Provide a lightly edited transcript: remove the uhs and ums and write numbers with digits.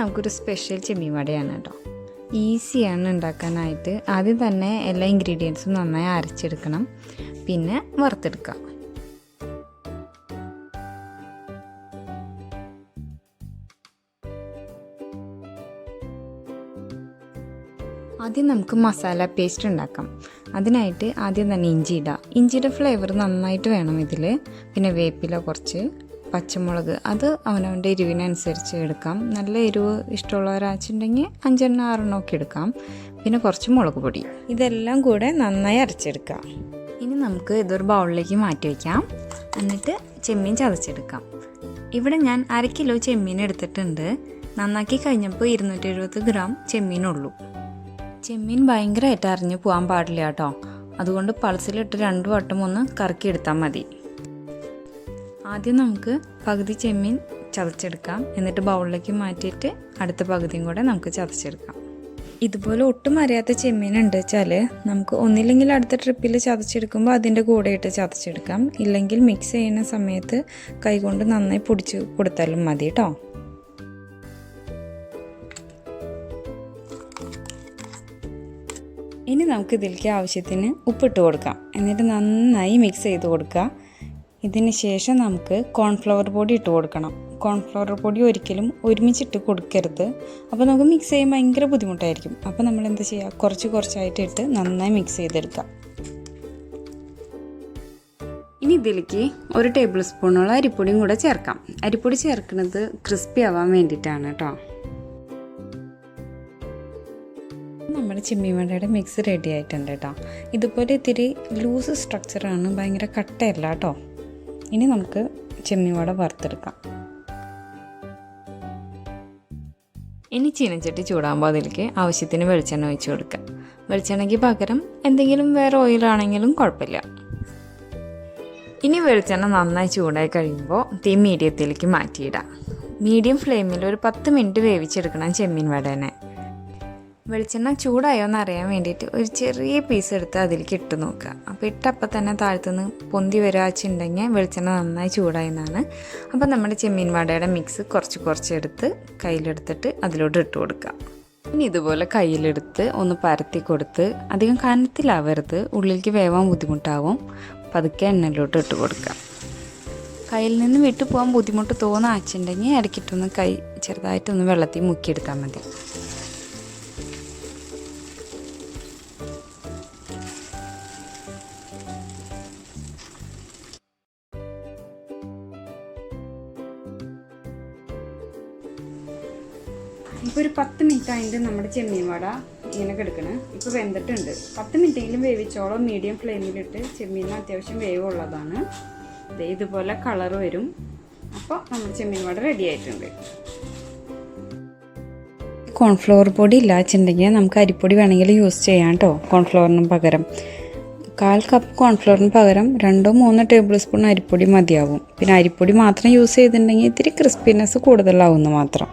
നമുക്കൊരു സ്പെഷ്യൽ ചെമ്മീൻ വടയാണ് കേട്ടോ. ഈസിയാണ് ഉണ്ടാക്കാനായിട്ട്. ആദ്യം തന്നെ എല്ലാ ഇൻഗ്രീഡിയൻസും നന്നായി അരച്ചെടുക്കണം, പിന്നെ വറുത്തെടുക്കാം. ആദ്യം നമുക്ക് മസാല പേസ്റ്റ് ഉണ്ടാക്കാം. അതിനായിട്ട് ആദ്യം തന്നെ ഇഞ്ചി ഇടാം. ഇഞ്ചിയുടെ ഫ്ലേവർ നന്നായിട്ട് വേണം ഇതിൽ. പിന്നെ വേപ്പില കുറച്ച്, പച്ചമുളക് അത് അവനവൻ്റെ എരിവിനനുസരിച്ച് എടുക്കാം. നല്ല എരിവ് ഇഷ്ടമുള്ളവരാച്ചുണ്ടെങ്കിൽ 5 6 ഒക്കെ എടുക്കാം. പിന്നെ കുറച്ച് മുളക് പൊടി, ഇതെല്ലാം കൂടെ നന്നായി അരച്ചെടുക്കാം. ഇനി നമുക്ക് ഇതൊരു ബൗളിലേക്ക് മാറ്റി വയ്ക്കാം. എന്നിട്ട് ചെമ്മീൻ ചതച്ചെടുക്കാം. ഇവിടെ ഞാൻ 1/2 കിലോ ചെമ്മീൻ എടുത്തിട്ടുണ്ട്. നന്നാക്കി കഴിഞ്ഞപ്പോൾ 270 ഗ്രാം ചെമ്മീനുള്ളൂ. ചെമ്മീൻ ഭയങ്കരമായിട്ട് അരിഞ്ഞ് പോകാൻ പാടില്ല കേട്ടോ. അതുകൊണ്ട് പൾസിലിട്ട് 2 വട്ടം ഒന്ന് കറക്കി എടുത്താൽ മതി. ആദ്യം നമുക്ക് പകുതി ചെമ്മീൻ ചതച്ചെടുക്കാം. എന്നിട്ട് ബൗളിലേക്ക് മാറ്റിയിട്ട് അടുത്ത പകുതിയും കൂടെ നമുക്ക് ചതച്ചെടുക്കാം. ഇതുപോലെ ഒട്ടും അറിയാത്ത ചെമ്മീൻ ഉണ്ട് വെച്ചാൽ നമുക്ക് ഒന്നില്ലെങ്കിൽ അടുത്ത ട്രിപ്പിൽ ചതച്ചെടുക്കുമ്പോൾ അതിൻ്റെ കൂടെ ഇട്ട് ചതച്ചെടുക്കാം. ഇല്ലെങ്കിൽ മിക്സ് ചെയ്യുന്ന സമയത്ത് കൈകൊണ്ട് നന്നായി പൊടിച്ച് കൊടുത്താലും മതി കേട്ടോ. ഇനി നമുക്ക് ഇതിലേക്ക് ആവശ്യത്തിന് ഉപ്പിട്ട് കൊടുക്കാം. എന്നിട്ട് നന്നായി മിക്സ് ചെയ്ത് കൊടുക്കുക. ഇതിന് ശേഷം നമുക്ക് കോൺഫ്ലവർ പൊടി ഇട്ട് കൊടുക്കണം. കോൺഫ്ലവർ പൊടി ഒരിക്കലും ഒരുമിച്ചിട്ട് കൊടുക്കരുത്. അപ്പോൾ നമുക്ക് മിക്സ് ചെയ്യാൻ ഭയങ്കര ബുദ്ധിമുട്ടായിരിക്കും. അപ്പോൾ നമ്മൾ എന്താ ചെയ്യുക, കുറച്ചായിട്ട് ഇട്ട് നന്നായി മിക്സ് ചെയ്തെടുക്കുക. ഇനി ഇതിലേക്ക് 1 ടേബിൾ സ്പൂണോളം അരിപ്പൊടിയും കൂടെ ചേർക്കാം. അരിപ്പൊടി ചേർക്കുന്നത് ക്രിസ്പി ആവാൻ വേണ്ടിയിട്ടാണ് കേട്ടോ. നമ്മുടെ ചെമ്മീൻ വടയുടെ മിക്സ് റെഡി ആയിട്ടുണ്ട് കേട്ടോ. ഇതുപോലെ ഇത്തിരി ലൂസ് സ്ട്രക്ചറാണ്, ഭയങ്കര കട്ടയല്ല കേട്ടോ. ഇനി നമുക്ക് ചെമ്മീൻ വട വറുത്തെടുക്കാം. ഇനി ചീനച്ചട്ടി ചൂടാകുമ്പോൾ അതിലേക്ക് ആവശ്യത്തിന് വെളിച്ചെണ്ണ ഒഴിച്ച് കൊടുക്കുക. വെളിച്ചെണ്ണയ്ക്ക് പകരം എന്തെങ്കിലും വേറെ ഓയിലാണെങ്കിലും കുഴപ്പമില്ല. ഇനി വെളിച്ചെണ്ണ നന്നായി ചൂടായി കഴിയുമ്പോൾ തീ മീഡിയത്തിലേക്ക് മാറ്റിയിടാം. മീഡിയം ഫ്ലെയിമിൽ ഒരു 10 മിനിറ്റ് വേവിച്ചെടുക്കണം ചെമ്മീൻ വടേനെ. വെളിച്ചെണ്ണ ചൂടായോ എന്ന് അറിയാൻ വേണ്ടിയിട്ട് ഒരു ചെറിയ പീസ് എടുത്ത് അതിലേക്ക് ഇട്ട് നോക്കുക. അപ്പോൾ ഇട്ടപ്പം തന്നെ താഴത്തുനിന്ന് പൊന്തി വരാച്ചുണ്ടെങ്കിൽ വെളിച്ചെണ്ണ നന്നായി ചൂടായി എന്നാണ്. അപ്പോൾ നമ്മുടെ ചെമ്മീൻ വടയുടെ മിക്സ് കുറച്ചെടുത്ത് കയ്യിലെടുത്തിട്ട് അതിലോട്ട് ഇട്ട് കൊടുക്കുക. ഇനി ഇതുപോലെ കയ്യിലെടുത്ത് ഒന്ന് പരത്തി കൊടുത്ത്, അധികം കനത്തിലാവരുത്, ഉള്ളിലേക്ക് വേവാൻ ബുദ്ധിമുട്ടാവും. പതുക്കെ എണ്ണയിലോട്ട് ഇട്ട് കൊടുക്കുക. കയ്യിൽ നിന്ന് വിട്ടു പോകാൻ ബുദ്ധിമുട്ട് തോന്നാച്ചുണ്ടെങ്കിൽ ഇടയ്ക്കിട്ടൊന്ന് കൈ ചെറുതായിട്ടൊന്ന് വെള്ളത്തിൽ മുക്കിയെടുത്താൽ മതി. ഇപ്പോൾ ഒരു 10 മിനിറ്റ് ആയിട്ട് നമ്മുടെ ചെമ്മീൻ വട ഇങ്ങനെ കിടക്കണം. ഇപ്പോൾ വെന്തിട്ടുണ്ട്. 10 മിനിറ്റെങ്കിലും വേവിച്ചോളം മീഡിയം ഫ്ലെയിമിലിട്ട്. ചെമ്മീന് അത്യാവശ്യം വേവുള്ളതാണ്. ഇതുപോലെ കളർ വരും. അപ്പോൾ നമ്മുടെ ചെമ്മീൻ വട റെഡി ആയിട്ടുണ്ട്. കോൺഫ്ലവർ പൊടി ഇല്ലാച്ചുണ്ടെങ്കിൽ നമുക്ക് അരിപ്പൊടി വേണമെങ്കിൽ യൂസ് ചെയ്യാം കേട്ടോ. കോൺഫ്ലവറിന് പകരം 1/4 കപ്പ് കോൺഫ്ലവറിന് പകരം 2 3 ടേബിൾ സ്പൂൺ അരിപ്പൊടി മതിയാവും. പിന്നെ അരിപ്പൊടി മാത്രം യൂസ് ചെയ്തിട്ടുണ്ടെങ്കിൽ ഇത്തിരി ക്രിസ്പിനെസ് കൂടുതലാവുമെന്ന് മാത്രം.